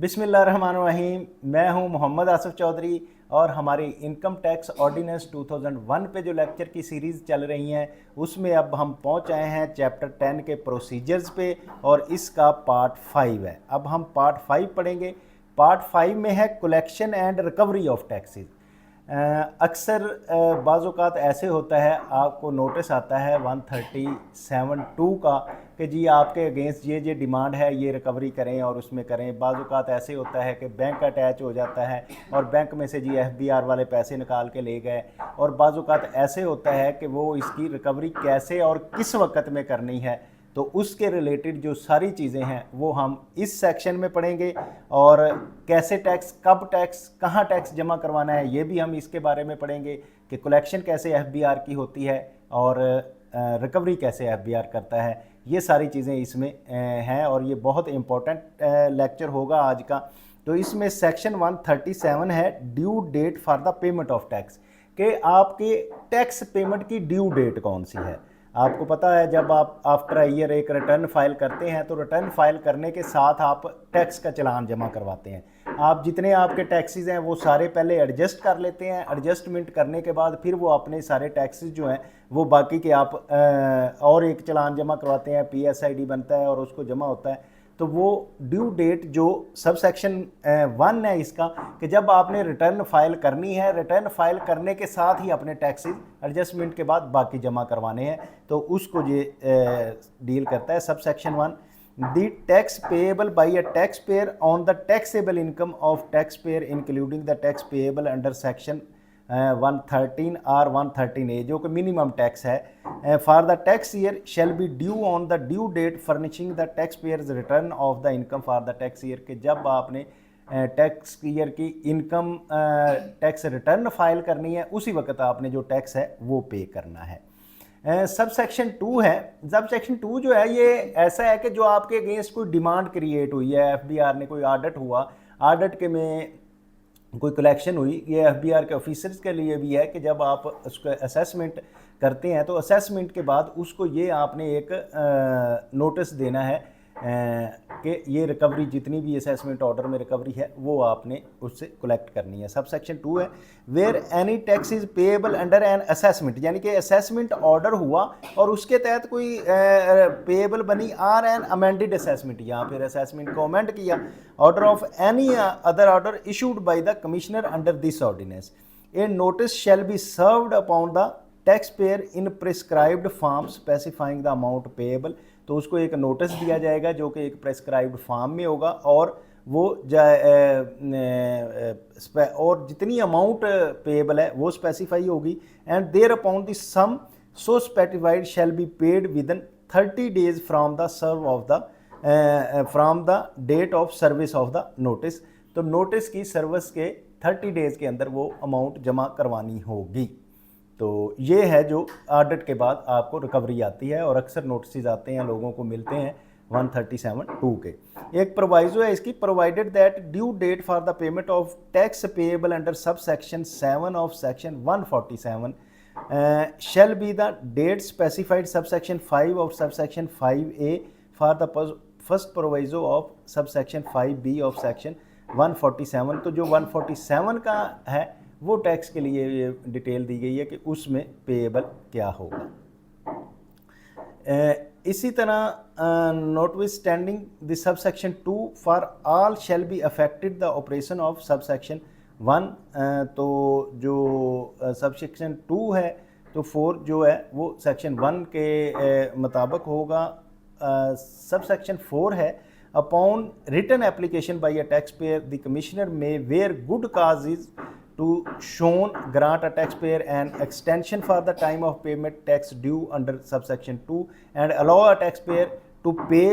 बिस्मिल्लाहिर्रहमानिर्रहीम। मैं हूं मोहम्मद आसिफ चौधरी और हमारी इनकम टैक्स ऑर्डिनेंस 2001 पे जो लेक्चर की सीरीज़ चल रही हैं उसमें अब हम पहुंच आए हैं चैप्टर 10 के प्रोसीजर्स पे और इसका पार्ट 5 है। अब हम पार्ट 5 पढ़ेंगे। पार्ट 5 में है collection and recovery of taxes. अक्सर बाज़-औक़ात ऐसे होता है, आपको नोटिस आता है 137(2) का कि जी आपके अगेंस्ट ये डिमांड है, ये रिकवरी करें और उसमें करें। बाज़-औक़ात ऐसे होता है कि बैंक अटैच हो जाता है और बैंक में से जी FBR वाले पैसे निकाल के ले गए, और बाज़-औक़ात ऐसे होता है कि वो इसकी रिकवरी कैसे और किस वक्त में करनी है, तो उसके रिलेटेड जो सारी चीज़ें हैं वो हम इस सेक्शन में पढ़ेंगे। और कैसे टैक्स, कब टैक्स, कहाँ टैक्स जमा करवाना है, ये भी हम इसके बारे में पढ़ेंगे कि कलेक्शन कैसे FBR की होती है और रिकवरी कैसे FBR करता है। ये सारी चीज़ें इसमें हैं और ये बहुत इम्पोर्टेंट लेक्चर होगा आज का। तो इसमें सेक्शन 137 है due date for the payment of tax, कि आपके टैक्स पेमेंट की ड्यू डेट कौन सी है। आपको पता है जब आप आफ्टर ईयर एक रिटर्न फाइल करते हैं तो रिटर्न फाइल करने के साथ आप टैक्स का चालान जमा करवाते हैं। आप जितने आपके टैक्सेस हैं वो सारे पहले एडजस्ट कर लेते हैं। एडजस्टमेंट करने के बाद फिर वो अपने सारे टैक्सेस जो हैं वो बाकी के आप और एक चालान जमा करवाते हैं, PSID बनता है और उसको जमा होता है। तो वो ड्यू डेट जो सब सेक्शन 1 है इसका, कि जब आपने रिटर्न फाइल करनी है, रिटर्न फाइल करने के साथ ही अपने टैक्सेस एडजस्टमेंट के बाद बाकी जमा करवाने हैं, तो उसको ये डील करता है सब section 1। The tax payable by a tax payer on the taxable income of tax payer including the tax payable under section 113 और 113A, जो कि मिनिमम टैक्स है। For the tax year shall be due on the due date furnishing the tax payer's return of the income for the tax year, के जब आपने tax year की income tax return file करनी है उसी वक्त आपने जो टैक्स है वो पे करना है। सब सेक्शन 2 है। सब सेक्शन 2 जो है ये ऐसा है कि जो आपके अगेंस्ट कोई डिमांड क्रिएट हुई है, FBR ने कोई ऑडिट हुआ, ऑडिट के में कोई कलेक्शन हुई, ये FBR के ऑफिसर्स के लिए भी है कि जब आप उसको असेसमेंट करते हैं तो असेसमेंट के बाद उसको ये आपने एक नोटिस देना है कि ये रिकवरी जितनी भी असेसमेंट ऑर्डर में रिकवरी है वो आपने उससे कलेक्ट करनी है। सब सेक्शन 2 है where any tax is payable under an assessment, यानी कि असेसमेंट ऑर्डर हुआ और उसके तहत कोई पेएबल बनी आर एन अमेंडेड असेसमेंट, या फिर असेसमेंट को अमेंड किया, order of any other order issued by the commissioner under this ordinance, a notice shall be served upon the tax payer in prescribed form specifying the amount payable. तो उसको एक notice दिया जाएगा जो कि एक प्रेस्क्राइब्ड फॉर्म में होगा और वो और जितनी अमाउंट पेएबल है वो स्पेसिफाई होगी, and there upon the sum so specified shall be paid within 30 days from the serve of the from the date of service of the notice. तो नोटिस की सर्विस के 30 days के अंदर वो amount जमा करवानी होगी। तो ये है जो ऑडिट के बाद आपको रिकवरी आती है और अक्सर नोटिस आते हैं, लोगों को मिलते हैं 137(2) के। एक प्रोवाइजो है इसकी, provided that due date for the payment of tax payable under sub section 7 of section 147 shall be the date specified sub section 5 of sub section 5A for the first proviso of sub section 5B of section 147। तो जो 147 का है वो tax के लिए ये detail दी गई है कि उसमें पेएबल क्या होगा। इसी तरह notwithstanding the sub section 2 for all shall be affected the operation of sub section 1। तो जो सब सेक्शन 2 है तो 4 जो है वो सेक्शन 1 के मुताबिक होगा। सब सेक्शन 4 है upon written application by a tax payer the commissioner may where good cause is to shown grant a taxpayer an extension for the time of payment tax due under subsection 2 and allow a taxpayer to pay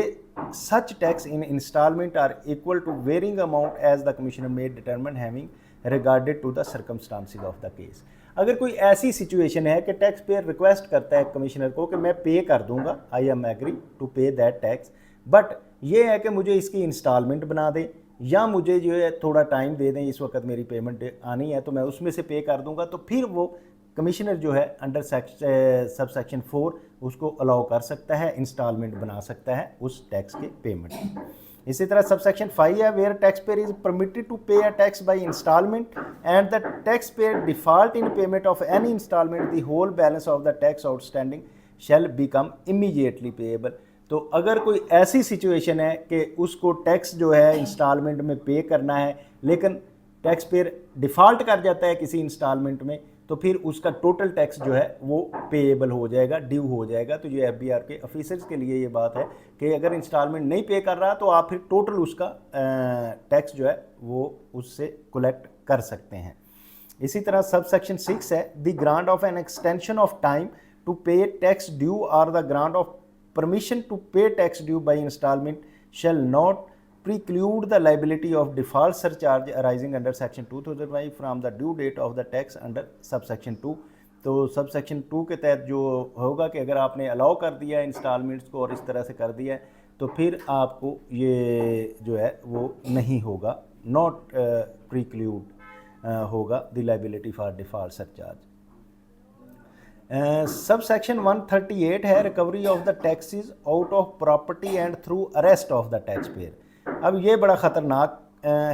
such tax in installment or equal to varying amount as the commissioner may determine having regarded to the circumstances of the case। अगर कोई ऐसी situation है कि tax pair request करता है commissioner को कि मैं पे कर दूंगा, आई एम एग्री टू पे दैट टैक्स, बट ये है कि मुझे इसकी इंस्टॉलमेंट बना दे या मुझे जो है थोड़ा टाइम दे दें, इस वक्त मेरी पेमेंट आनी है तो मैं उसमें से पे कर दूंगा, तो फिर वो कमिश्नर जो है अंडर सब सेक्शन 4 उसको अलाउ कर सकता है, इंस्टॉलमेंट बना सकता है उस टैक्स के पेमेंट। इसी तरह सबसेक्शन 5 है, where tax payer is permitted to pay a tax by instalment and the tax payer default in payment of any instalment the whole balance of the tax outstanding shall become immediately payable. तो अगर कोई ऐसी situation है कि उसको tax जो है instalment में पे करना है, लेकिन टैक्स पेयर डिफ़ॉल्ट कर जाता है किसी इंस्टॉलमेंट में, तो फिर उसका टोटल टैक्स जो है वो पेएबल हो जाएगा, ड्यू हो जाएगा। तो ये एफबीआर के ऑफिसर्स के लिए ये बात है कि अगर इंस्टॉलमेंट नहीं पे कर रहा तो आप फिर टोटल उसका टैक्स जो है वो उससे कलेक्ट कर सकते हैं। इसी तरह सब सेक्शन 6 है, the grant of an extension of time to pay tax due और the grant of permission to pay tax due by installment shall not preclude the liability of default surcharge arising under section 2005 from the due date of the tax under subsection 2। तो subsection 2 के तहत जो होगा कि अगर आपने allow कर दिया है इंस्टॉलमेंट्स को और इस तरह से कर दिया है तो फिर आपको ये जो है वो नहीं होगा, नॉट प्रिक्लूड होगा the liability for default surcharge. Sub section 138 है, recovery of the taxes out of property and through arrest of the tax pair. अब ये बड़ा ख़तरनाक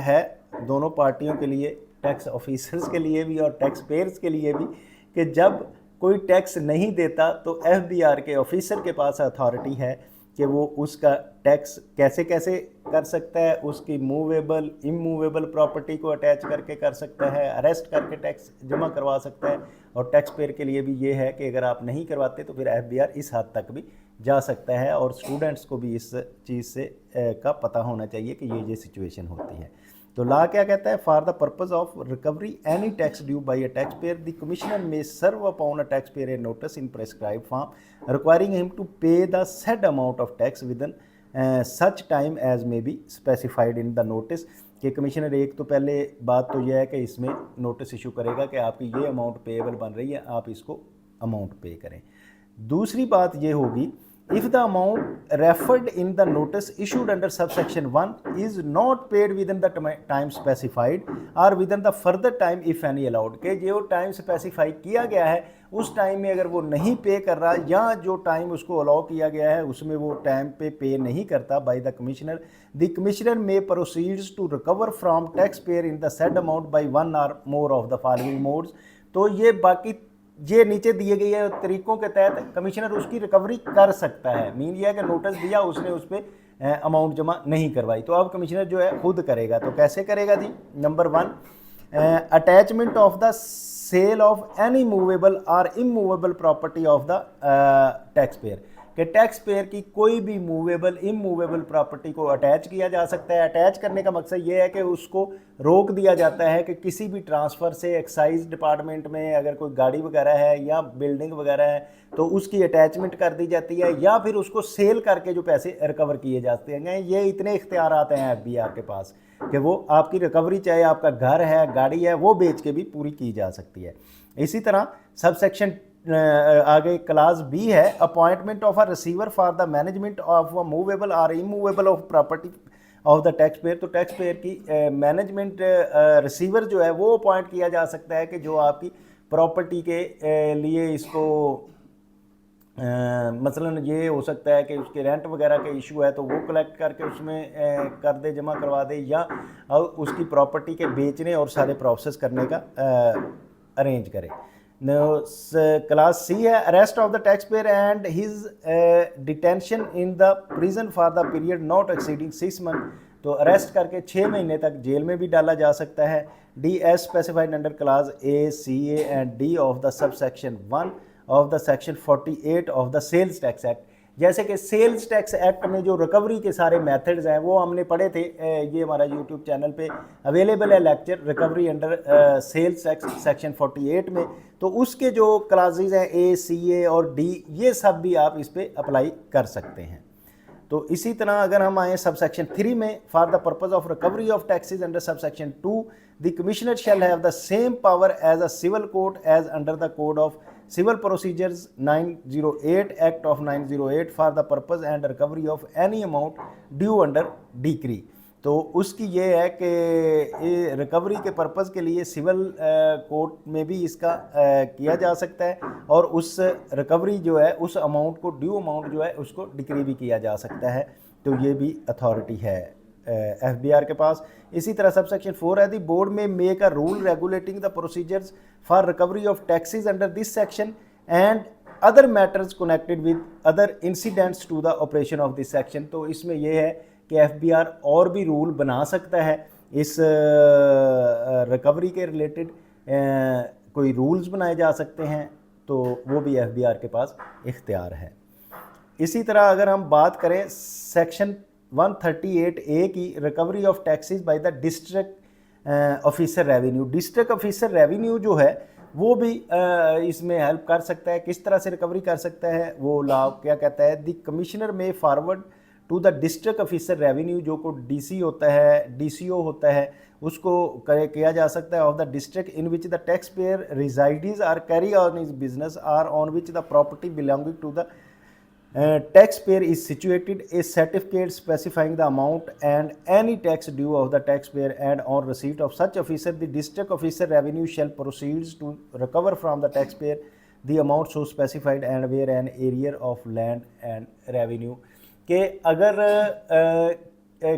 है दोनों पार्टियों के लिए, टैक्स ऑफिसर्स के लिए भी और टैक्स पेयर्स के लिए भी, कि जब कोई टैक्स नहीं देता तो एफबीआर के ऑफिसर के पास अथॉरिटी है कि वो उसका टैक्स कैसे कैसे कर सकता है, उसकी मूवेबल इमूवेबल प्रॉपर्टी को अटैच करके कर सकता है, अरेस्ट करके टैक्स जमा करवा सकता है। और टैक्स पेयर के लिए भी ये है कि अगर आप नहीं करवाते तो फिर एफबीआर इस हद तक भी जा सकता है। और स्टूडेंट्स को भी इस चीज़ से का पता होना चाहिए कि ये सिचुएशन होती है। तो लॉ क्या कहता है, for the purpose of recovery any tax due by a tax payer the commissioner may serve upon a tax payer a notice in prescribe form requiring him to pay the said amount of tax within such time as may be specified in the notice. कि commissioner एक तो पहले बात तो यह है कि इसमें नोटिस इशू करेगा कि आपकी ये अमाउंट पेएबल बन रही है, आप इसको अमाउंट पे करें। दूसरी बात ये होगी, if the amount referred in the notice issued under subsection 1 is not paid within the time specified or within the further time if any allowed, कि जो टाइम स्पेसिफाई किया गया है उस टाइम में अगर वो नहीं पे कर रहा या जो टाइम उसको अलाउ किया गया है उसमें वो टाइम पे नहीं करता by the commissioner may proceeds to recover from tax payer in the said amount by one or more of the following modes. तो ये बाकी ये नीचे दिए गए तरीकों के तहत कमिश्नर उसकी रिकवरी कर सकता है। मीन ये है कि नोटिस दिया, उसने उस पर अमाउंट जमा नहीं करवाई, तो अब कमिश्नर जो है खुद करेगा। तो कैसे करेगा जी? Number 1, attachment of the sale of any movable or immovable property of the tax payer, कि टैक्स पेयर की कोई भी मूवेबल इमूवेबल प्रॉपर्टी को अटैच किया जा सकता है। अटैच करने का मकसद ये है कि उसको रोक दिया जाता है कि किसी भी ट्रांसफ़र से एक्साइज डिपार्टमेंट में अगर कोई गाड़ी वगैरह है या बिल्डिंग वगैरह है तो उसकी अटैचमेंट कर दी जाती है, या फिर उसको सेल करके जो पैसे रिकवर किए जाते हैं। ये इतने इख्तियारात हैं एफबीआर के पास कि वो आपकी रिकवरी, चाहे आपका घर है गाड़ी है, वो बेच के भी पूरी की जा सकती है। इसी तरह सब सेक्शन आगे क्लास बी है, appointment of a receiver for the management of a movable or immovable of property of the tax payer. तो टैक्स पेयर की मैनेजमेंट रिसीवर जो है वो अपॉइंट किया जा सकता है कि जो आपकी प्रॉपर्टी के लिए इसको मसलन ये हो सकता है कि उसके रेंट वगैरह के इशू है तो वो कलेक्ट करके उसमें कर दे, जमा करवा दे, या उसकी प्रॉपर्टी के बेचने और सारे प्रोसेस करने का अरेंज करे। क्लास सी है, arrest of the tax pair and his detention in the prison for the period not exceeding 6 month. तो अरेस्ट करके 6 महीने तक जेल में भी डाला जा सकता है। D as specified under class A, C A and D of the sub section 1 of the section 48 of the sales tax act. जैसे कि सेल्स टैक्स एक्ट में जो रिकवरी के सारे मेथड्स हैं वो हमने पढ़े थे, ये हमारा यूट्यूब चैनल पे अवेलेबल है lecture, recovery under sales tax section 48 में। तो उसके जो क्लासेस हैं ए, सी ए और डी, ये सब भी आप इस पर अप्लाई कर सकते हैं। तो इसी तरह अगर हम आए सब सेक्शन 3 में, for the purpose of recovery of taxes under sub section 2 the commissioner shall have the same power as a civil court as under the code of civil procedures 908 act of 908 for the purpose and recovery of any amount due under decree. तो उसकी ये है कि ये recovery के purpose के लिए civil court में भी इसका किया जा सकता है, और उस रिकवरी जो है उस अमाउंट को, ड्यू अमाउंट जो है उसको डिक्री भी किया जा सकता है। तो ये भी अथॉरिटी है FBR के पास। इसी तरह सब सेक्शन 4 है, the board may make a rule regulating the procedures for recovery of taxes under this section and other matters connected with other incidents to the operation of this section. तो इसमें यह है कि FBR और भी rule बना सकता है इस रिकवरी के रिलेटेड, कोई रूल्स बनाए जा सकते हैं, तो वो भी FBR के पास इख्तियार है। इसी तरह अगर हम बात करें सेक्शन 138A की, recovery of taxes by the district officer revenue. District officer revenue जो है वो भी इसमें हेल्प कर सकता है। किस तरह से रिकवरी कर सकता है वो लॉ क्या कहता है, the commissioner may forward to the district officer revenue, जो को DC होता है, DCO होता है, उसको किया जा सकता है, of the district in which the tax payer resides or carry on his business or on which the property belonging to the taxpayer is situated, a certificate specifying the amount and any tax due of the taxpayer, and on receipt of such officer the district officer revenue shall proceed to recover from the taxpayer the amount so specified and where an area of land and revenue। के अगर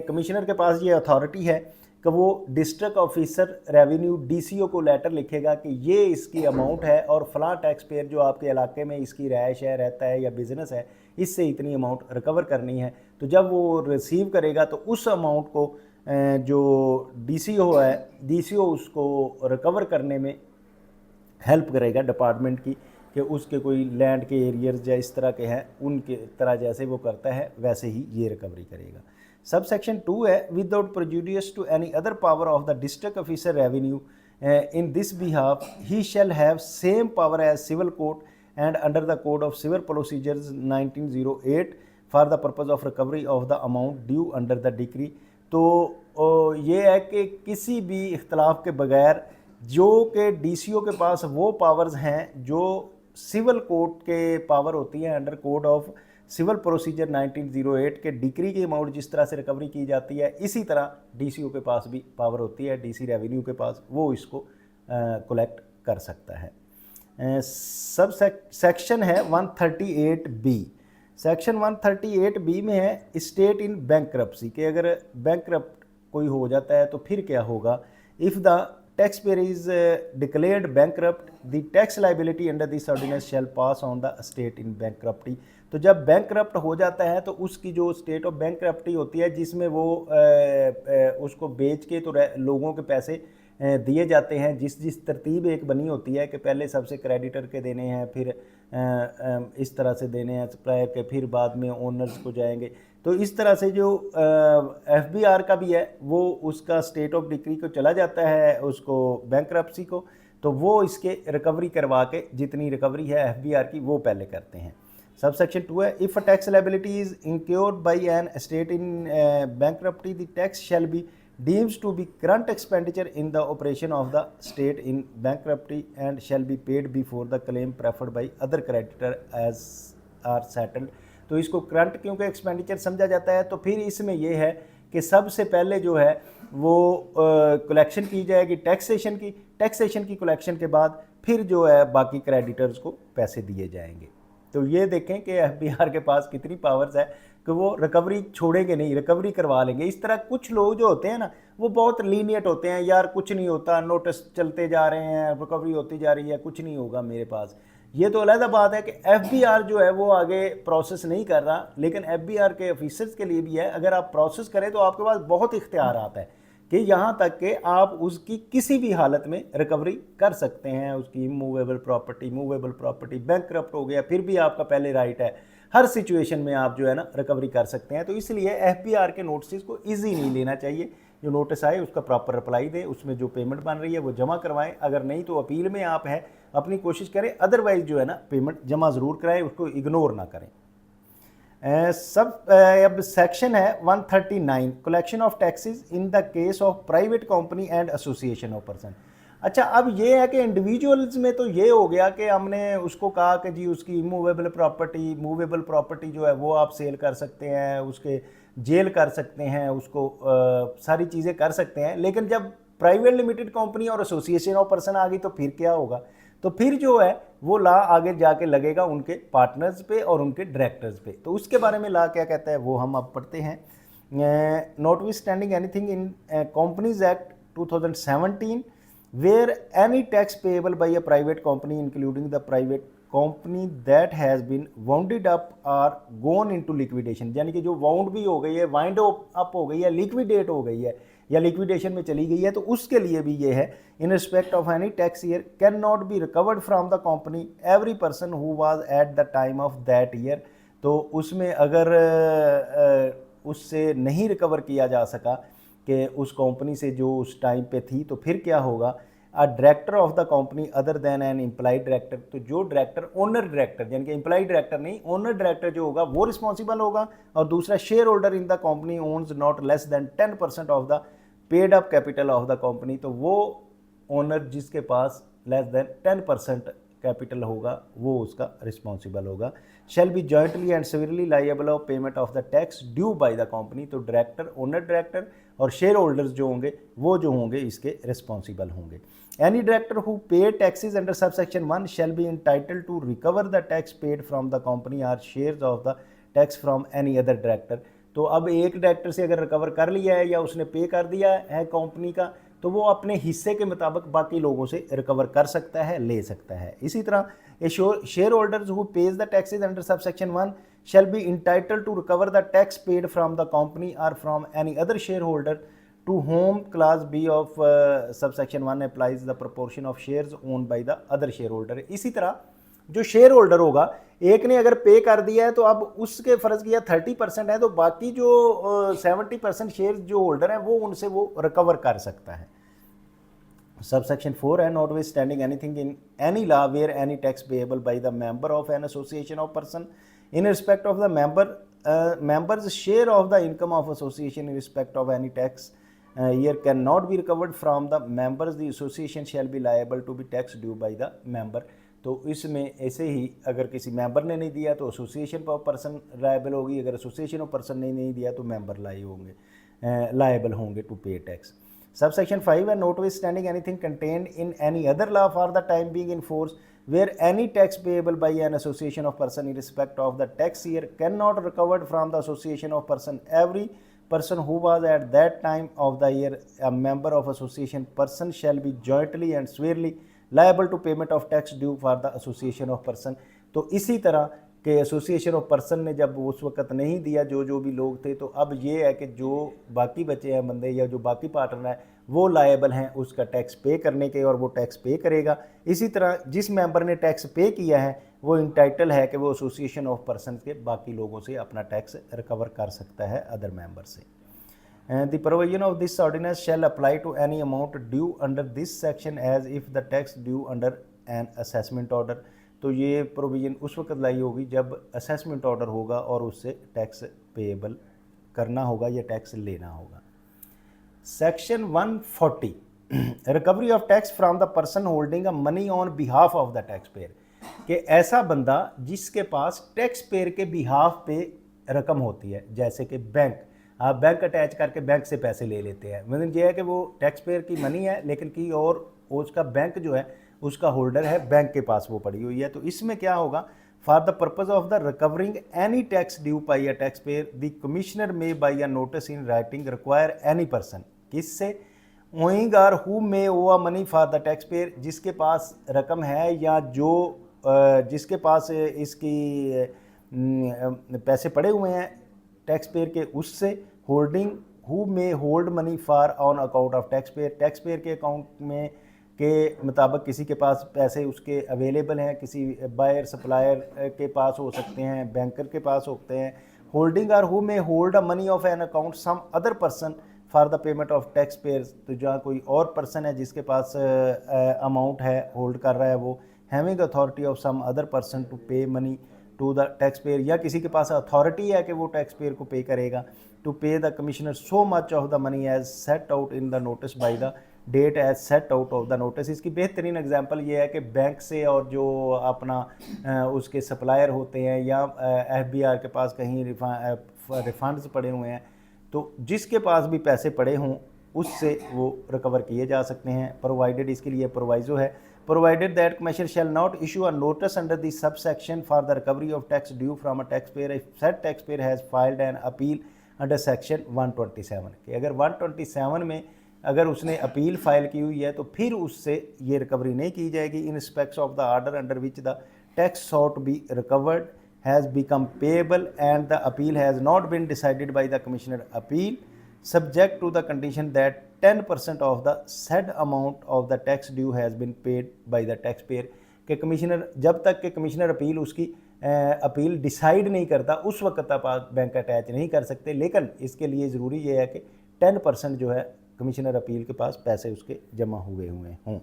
commissioner के पास ये authority है कि वो district officer revenue DCO को letter लिखेगा कि ये इसकी अमाउंट है और फलां टैक्स पेयर जो आपके इलाके में इसकी रिहाइश है, रहता है या बिज़नेस है, इससे इतनी अमाउंट रिकवर करनी है। तो जब वो रिसीव करेगा तो उस अमाउंट को जो DCO है, DCO उसको रिकवर करने में हेल्प करेगा डिपार्टमेंट की, कि उसके कोई लैंड के एरियर्स या इस तरह के हैं उनके तरह जैसे वो करता है वैसे ही ये रिकवरी करेगा। सब सेक्शन 2 है, without prejudice to any other power of the district officer revenue in this behalf he shall have same power as civil court and under the code of civil procedures 1908 for the purpose of recovery of the amount due under the decree. तो ये है कि किसी भी इख्तलाफ के बगैर जो कि DCO के पास वो पावर्स हैं जो सिविल कोर्ट के पावर होती हैं under code of civil procedure 1908 के डिक्री की अमाउंट जिस तरह से रिकवरी की जाती है, इसी तरह DCO के पास भी पावर होती है, DC रेवेन्यू के पास, वो इसको कलेक्ट कर सकता है। सब सेक्शन है 138B। सेक्शन 138B में है स्टेट इन बैंकरप्सी, कि अगर बैंकरप्ट कोई हो जाता है तो फिर क्या होगा। If the taxpayer is declared bankrupt, the tax liability under this ordinance shall pass on the state in bankruptcy। तो जब बैंकरप्ट हो जाता है तो उसकी जो स्टेट ऑफ बैंकरप्टी होती है जिसमें वो उसको बेच के तो लोगों के पैसे दिए जाते हैं, जिस तरतीब एक बनी होती है कि पहले सबसे क्रेडिटर के देने हैं, फिर इस तरह से देने हैं सप्लायर के, फिर बाद में ओनर्स को जाएंगे। तो इस तरह से जो FBR का भी है वो उसका स्टेट ऑफ डिक्री को चला जाता है उसको बैंकरप्सी को, तो वो इसके रिकवरी करवा के जितनी रिकवरी है FBR की वो पहले करते हैं। सब सेक्शन 2 है, if a tax liability is incurred by an estate in bankruptcy the tax shall be deems to be current expenditure in the operation of the state in bankruptcy and shall be paid before the claim preferred by other creditor as are settled। तो इसको current क्योंकि expenditure समझा जाता है, तो फिर इसमें यह है कि सबसे पहले जो है वो कलेक्शन की जाएगी टैक्सेशन की कलेक्शन के बाद फिर जो है बाकी क्रेडिटर्स को पैसे दिए जाएंगे। तो ये देखें कि FBR के पास कितनी पावर्स है कि वो रिकवरी छोड़ेंगे नहीं, रिकवरी करवा लेंगे। इस तरह कुछ लोग जो होते हैं ना वो बहुत लीनियट होते हैं, यार कुछ नहीं होता, नोटिस चलते जा रहे हैं, रिकवरी होती जा रही है, कुछ नहीं होगा मेरे पास। ये तो अलग बात है कि FBR जो है वो आगे प्रोसेस नहीं कर रहा, लेकिन FBR के ऑफिसर्स के लिए भी है, अगर आप प्रोसेस करें तो आपके पास बहुत इख्तियारात है कि यहाँ तक कि आप उसकी किसी भी हालत में रिकवरी कर सकते हैं। उसकी मूवेबल प्रॉपर्टी बैंकरप्ट हो गया फिर भी आपका पहले राइट है, हर सिचुएशन में आप जो है ना रिकवरी कर सकते हैं। तो इसलिए FBR के नोटिस को ईजी नहीं लेना चाहिए, जो नोटिस आए उसका प्रॉपर रिप्लाई दें, उसमें जो पेमेंट बन रही है वो जमा करवाएं, अगर नहीं तो अपील में आप है अपनी कोशिश करें, अदरवाइज जो है ना पेमेंट जमा ज़रूर कराएं, उसको इग्नोर ना करें। अब सेक्शन है 139 collection of taxes in the case of private company and association of person. अच्छा, अब ये है कि इंडिविजुअल्स में तो ये हो गया कि हमने उसको कहा कि जी उसकी मूवेबल प्रॉपर्टी जो है वो आप सेल कर सकते हैं, उसके जेल कर सकते हैं, उसको सारी चीज़ें कर सकते हैं। लेकिन जब प्राइवेट लिमिटेड कंपनी और एसोसिएशन ऑफ पर्सन आ गई तो फिर क्या होगा, तो फिर जो है वो लॉ आगे जाके लगेगा उनके पार्टनर्स पे और उनके डायरेक्टर्स पे। तो उसके बारे में लॉ क्या कहता है वो हम अब पढ़ते हैं। notwithstanding anything in Companies Act 2017 where any tax payable by a private company including the private company that has been wounded up or gone into liquidation, यानी कि जो वाउंड भी हो गई है, वाइंड अप हो गई है, लिक्विडेट हो गई है या लिक्विडेशन में चली गई है, तो उसके लिए भी ये है in respect of any tax year can not be recovered from the company every person who was at the time of that year. तो उसमें अगर उससे नहीं रिकवर किया जा सका कि उस कंपनी से जो उस टाइम पे थी, तो फिर क्या होगा, a director of the company other than an employed director, तो जो डायरेक्टर ओनर डायरेक्टर यानी कि एम्प्लॉयड डायरेक्टर नहीं, ओनर डायरेक्टर जो होगा वो रिस्पॉन्सिबल होगा, और दूसरा share holder in the company owns not less than 10% of the paid up capital of the company, तो वो ओनर जिसके पास लेस देन 10% कैपिटल होगा वो उसका रिस्पॉन्सिबल होगा। Shall be jointly and severally liable of payment of the tax due by the company, तो director, owner director और shareholders जो होंगे वो जो होंगे इसके रिस्पॉन्सिबल होंगे। Any director who pay taxes under subsection 1 shall be entitled to recover the tax paid from the company or shares of the tax from any other director. तो अब एक डायरेक्टर से अगर रिकवर कर लिया है या उसने पे कर दिया है कंपनी का, तो वो अपने हिस्से के मुताबिक बाकी लोगों से रिकवर कर सकता है, ले सकता है। इसी तरह a shareholders who pays the taxes under subsection 1 shall be entitled to recover the tax paid from the company or from any other shareholder to whom clause B of subsection 1 applies the proportion of shares owned by the other shareholder। इसी तरह जो share holder होगा, एक ने अगर पे कर दिया है तो अब उसके फ़र्ज़ किया 30% है, तो बाकी जो 70% शेयर जो होल्डर हैं वो उनसे वो रिकवर कर सकता है। Subsection 4 है notwithstanding anything in any law where any tax payable by the member of an association of person in respect of the member's share of the income of association in respect of any tax year cannot be recovered from the members, the association shall be liable to be tax due by the member। तो इसमें ऐसे ही अगर किसी member ने नहीं दिया तो association of person liable होगी, अगर एसोसिएशन ऑफ पर्सन ने नहीं दिया तो मेंबर लायबल होंगे टू पे टैक्स। Subsection 5 है notwithstanding anything contained in any other law for the time being in force where any tax payable by an association of person in respect of the tax year cannot recovered from the association of person every person who was at that time of the year a member of association person shall be jointly and severally liable to payment of tax due for the association of person। तो इसी तरह कि association of person ने जब उस वक्त नहीं दिया जो भी लोग थे, तो अब ये है कि जो बाकी बचे हैं बंदे या जो बाकी पार्टनर हैं वो लायबल हैं उसका टैक्स पे करने के, और वो टैक्स पे करेगा। इसी तरह जिस मेंबर ने टैक्स पे किया है वो इंटाइटल है कि वो एसोसिएशन ऑफ पर्सन के बाकी लोगों से अपना टैक्स रिकवर कर सकता है अदर मेंबर से। The provision of this ordinance shall apply to any amount due under this section as if the tax due under an assessment order. तो ये प्रोविज़न उस वक्त लाई होगी जब असेसमेंट ऑर्डर होगा और उससे टैक्स पेएबल करना होगा या टैक्स लेना होगा। Section 140 recovery of tax from the person holding a money on behalf of the tax payer, कि ऐसा बंदा जिसके पास टैक्स पेयर के बिहाफ पे रकम होती है, जैसे कि बैंक, आप बैंक अटैच करके बैंक से पैसे ले लेते हैं, मतलब ये है कि वो टैक्स पेयर की मनी है लेकिन की और उसका बैंक जो है उसका होल्डर है, बैंक के पास वो पड़ी हुई है। तो इसमें क्या होगा, for the purpose of the recovering any tax due by a tax payer the commissioner may by a notice in writing require any person, किससे, owing or who may owe a money for the tax payer, जिसके पास रकम है या जो जिसके पास इसकी पैसे पड़े हुए हैं टैक्स पेयर के, उससे holding who may hold money for on account of tax pair, tax payer के अकाउंट में के मुताबिक किसी के पास पैसे उसके अवेलेबल हैं, किसी बायर सप्लायर के पास हो सकते हैं, बैंकर के पास होते हैं। होल्डिंग और who may hold a money of an account some other person for the payment of tax payer's, तो जहाँ कोई और पर्सन है जिसके पास अमाउंट है होल्ड कर रहा है वो, having authority of some other person to pay money to the tax payer, या किसी के पास अथॉरिटी है कि वो टैक्स पेयर को पे करेगा, to pay the commissioner so much of the money as set out in the notice by the date as set out of the notice. इसकी बेहतरीन एग्जांपल ये है कि बैंक से और जो अपना उसके सप्लायर होते हैं या एफबीआर के पास कहीं रिफंड्स पड़े हुए हैं, तो जिसके पास भी पैसे पड़े हों उससे वो रिकवर किए जा सकते हैं, प्रोवाइडेड, इसके लिए प्रोवाइजो है, provided that commissioner shall not issue a notice under the subsection for the recovery of tax due from a tax pair if set tax payer has filed an appeal under section 127 के। अगर 127 में अगर उसने appeal file की हुई है तो फिर उससे ये रिकवरी नहीं की जाएगी। In respects of the order under which the tax sought be recovered has become payable and the appeal has not been decided by the commissioner appeal subject to the condition that 10% of the said amount of the tax due has been paid by the taxpayer। के commissioner जब तक के commissioner appeal उसकी appeal decide नहीं करता उस वक्त तक आप बैंक अटैच नहीं कर सकते, लेकिन इसके लिए ज़रूरी ये है कि 10% जो है कमिश्नर अपील के पास पैसे उसके जमा हुए हों।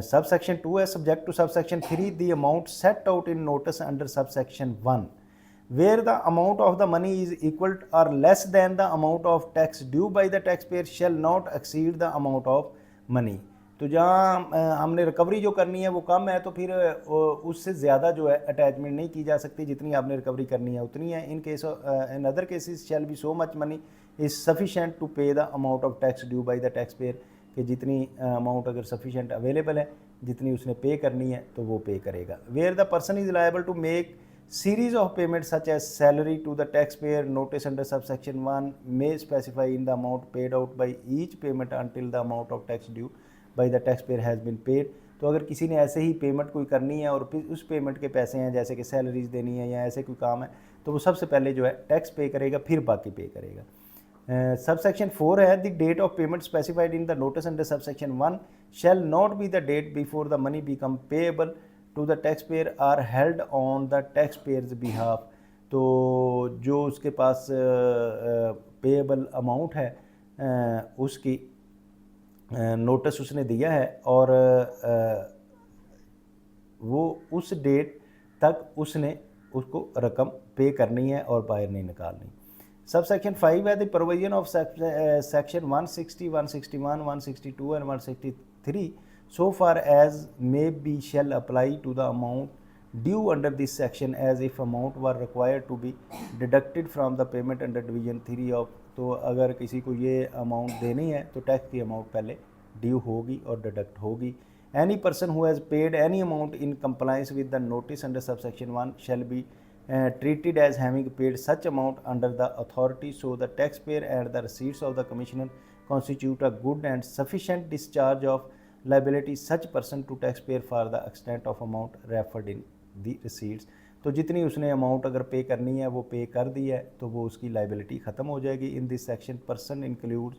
सब सेक्शन 2 है subject to sub section 3 the amount set out in notice under sub section 1 where the amount of the money is equal or less than the amount of tax due by the taxpayer shall not exceed the amount of money। तो जहाँ हमने recovery जो करनी है वो कम है तो फिर उससे ज़्यादा जो है अटैचमेंट नहीं की जा सकती, जितनी आपने रिकवरी करनी है उतनी है। In case in other cases shall be so much money is sufficient to pay the amount of tax due by the tax payer, कि जितनी अमाउंट अगर सफिशेंट अवेलेबल है, जितनी उसने पे करनी है तो वो पे करेगा। Where the person is liable to make series of payments such as salary to the taxpayer notice under subsection 1 may specify in the amount paid out by each payment until the amount of tax due by the taxpayer has been paid। तो अगर किसी ने ऐसे ही payment कोई करनी है और फिर उस पेमेंट के पैसे हैं जैसे कि सैलरीज देनी है या ऐसे कोई काम है तो वो सबसे पहले जो है टैक्स पे करेगा, फिर बाकी पे करेगा। सबसेक्शन 4 है the date of payment specified in the notice under subsection 1 shall not be the date before the money become payable to the tax payer or held on the tax payer's behalf. तो जो उसके पास payable amount है उसकी notice उसने दिया है और वो उस डेट तक उसने उसको रकम पे करनी है और बाहर नहीं निकालनी। सब सेक्शन 5 है the provision of section 160, 161, 162 and 163 so far as may be shall apply to the amount due under this section as if amount were required to be deducted from the payment under division 3 of। तो अगर किसी को ये amount देनी है तो tax की amount पहले ड्यू होगी और डिडक्ट होगी। Any person who has paid any amount in compliance with the notice under subsection 1 shall be treated as having paid such amount under the authority, so the taxpayer and the receipts of the commissioner constitute a good and sufficient discharge of liability such person to taxpayer for the extent of amount referred in the receipts। तो जितनी उसने amount अगर पे करनी है वो पे कर दी है तो वो उसकी लाइबिलिटी ख़त्म हो जाएगी। In this section person includes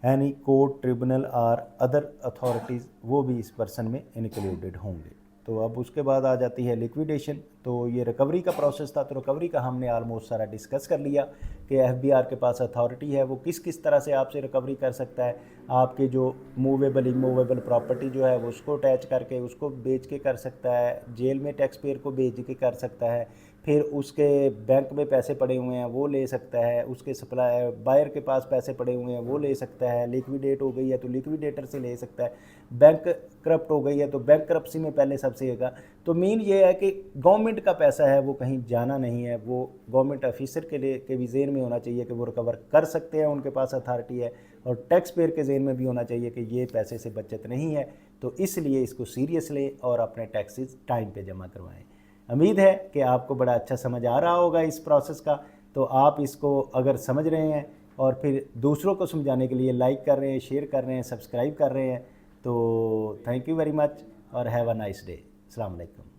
any court, tribunal और अदर अथॉरिटीज़, वो भी इस पर्सन में इंक्लूडेड होंगे। तो अब उसके बाद आ जाती है लिक्विडेशन। तो ये रिकवरी का प्रोसेस था, तो रिकवरी का हमने ऑलमोस्ट सारा डिस्कस कर लिया कि एफबीआर के पास अथॉरिटी है, वो किस किस तरह से आपसे रिकवरी कर सकता है। आपके जो मूवेबल इमूवेबल प्रॉपर्टी जो है वो उसको अटैच करके उसको बेच के कर सकता है, जेल में टैक्स पेयर को बेच के कर सकता है, फिर उसके बैंक में पैसे पड़े हुए हैं वो ले सकता है, उसके सप्लाई बायर के पास पैसे पड़े हुए हैं वो ले सकता है, लिक्विडेट हो गई है तो लिक्विडेटर से ले सकता है, बैंक करप्ट हो गई है तो बैंक करप्सी में पहले सबसे होगा। तो मेन ये है कि गवर्नमेंट का पैसा है वो कहीं जाना नहीं है, वो गवर्नमेंट ऑफिसर के लिए के भी जेन में होना चाहिए कि वो रिकवर कर सकते हैं, उनके पास अथॉरिटी है, और टैक्स पेयर के जेन में भी होना चाहिए कि ये पैसे से बचत नहीं है। तो इसलिए इसको सीरियस लें और अपने टैक्सेस टाइम पे जमा करवाएं। उम्मीद है कि आपको बड़ा अच्छा समझ आ रहा होगा इस प्रोसेस का। तो आप इसको अगर समझ रहे हैं और फिर दूसरों को समझाने के लिए लाइक कर रहे हैं, शेयर कर रहे हैं, सब्सक्राइब कर रहे हैं, तो थैंक यू वेरी मच और हैव अ नाइस डे। अस्सलाम वालेकुम।